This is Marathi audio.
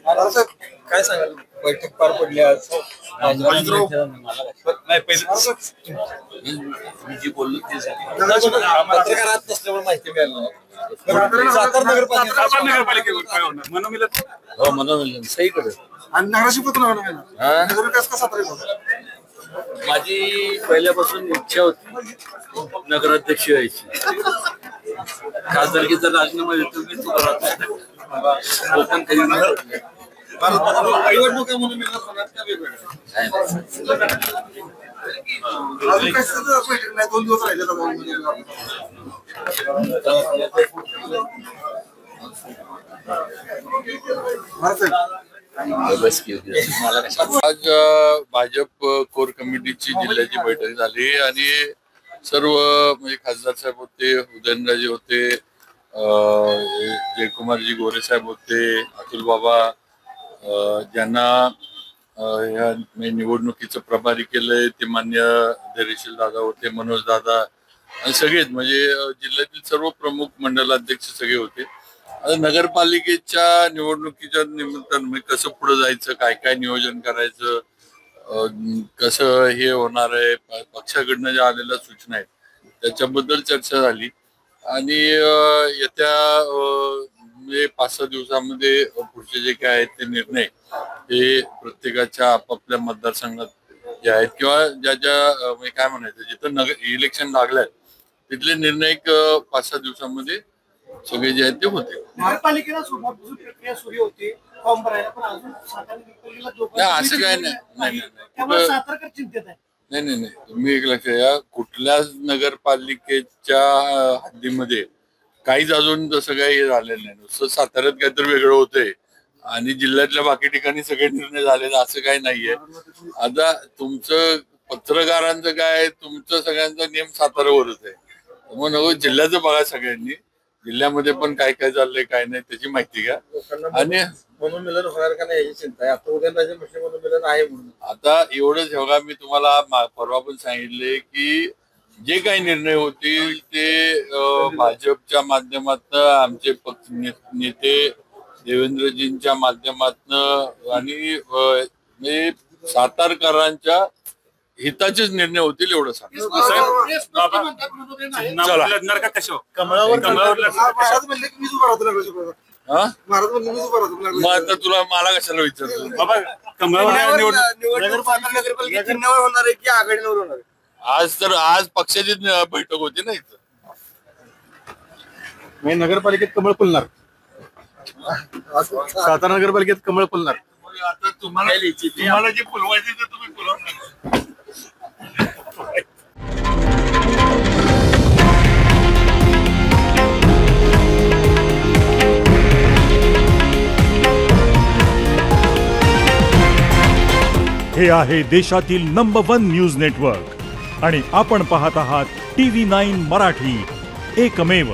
काय सांगाल बैठक पार पडली आज नाही मी जी बोललो ते पत्रकारात नसल्यामुळे माहिती मिळाली सातारा नगरपालिकेवर काय होणार मनोमिलन हो मनोमिलन सहीकडे आणि माझी पहिल्यापासून इच्छा होती नगराध्यक्ष व्हायची खासदारकीचा राजीनामा देतो मी तो कोकण काही निवडणुका म्हणून होणार का वेगवेगळ्या आज भाजप कोर कमिटीची जिल्ह्याची बैठक झाली आणि सर्व म्हणजे खासदार साहेब होते, उदयनराजे होते, जयकुमारजी गोरे साहेब होते, अतुल बाबा ज्यांना या निवडणुकीचं प्रभारी केलंय ते मान्य धैर्यशील दादा होते, मनोज दादा आणि सगळेच म्हणजे जिल्ह्यातील सर्व प्रमुख मंडलाध्यक्ष सगळे होते. आता नगरपालिकेच्या निवडणुकीच्या निमित्तानं कसं पुढे जायचं, काय काय नियोजन करायचं, कसं हे होणार आहे, पक्षाकडनं ज्या आलेल्या सूचना आहेत त्याच्याबद्दल चर्चा झाली आणि येत्या 5-6 दिवसामध्ये पुढचे जे काय आहेत ते निर्णय हे प्रत्येकाच्या आपापल्या मतदारसंघात जे आहेत किंवा ज्या ज्या काय म्हणायचं जिथं इलेक्शन लागलंय तिथले निर्णय 5-6 दिवसामध्ये सगळे जे आहेत ते होते. महापालिकेला प्रक्रिया सुरू होती फॉर्म भरायला पण अजून असं काय नाही चिंतेत आहे. नाही तुम्ही एक लक्षात घ्या कुठल्याच नगरपालिकेच्या हद्दीमध्ये काहीच अजून तसं काही हे झालेलं नाही. नुसतं साताऱ्यात काहीतरी वेगळं होतंय आणि जिल्ह्यातल्या बाकी ठिकाणी सगळे निर्णय झालेले असं काही नाहीये. आता तुमचं पत्रकारांचं काय तुमचं सगळ्यांचा नियम साताऱ्यावरच आहे मग जिल्ह्याचं बघा सगळ्यांनी जिल्ह्यामध्ये पण काय काय चाललंय काय नाही त्याची माहिती घ्या आणि मनोमिलन होणार का नाही याची चिंता आहे. आता उदयनराजे मनोमिलन आहे म्हणून आता एवढंच बघा मी तुम्हाला परवा पण सांगितले की जे काही निर्णय होतील ते भाजपच्या माध्यमातून आमचे पक्ष नेते देवेंद्रजींच्या माध्यमातून आणि सातारकरांच्या हिताचेच निर्णय होतील एवढं सांगतो. मग आता तुला मला कशाला विचारतो होणार आहे की आघाडीवर होणार आहे. आज पक्षाची बैठक होती ना इथं नगरपालिकेत कमळ फुलणार सातारा नगरपालिकेत कमळ फुलणार. आता तुम्हाला जी फुलवायची तर तुम्ही फुलवणार. हे आहे देशातील नंबर 1 न्यूज नेटवर्क आणि आपण पाहत आहात TV9 मराठी, एकमेव.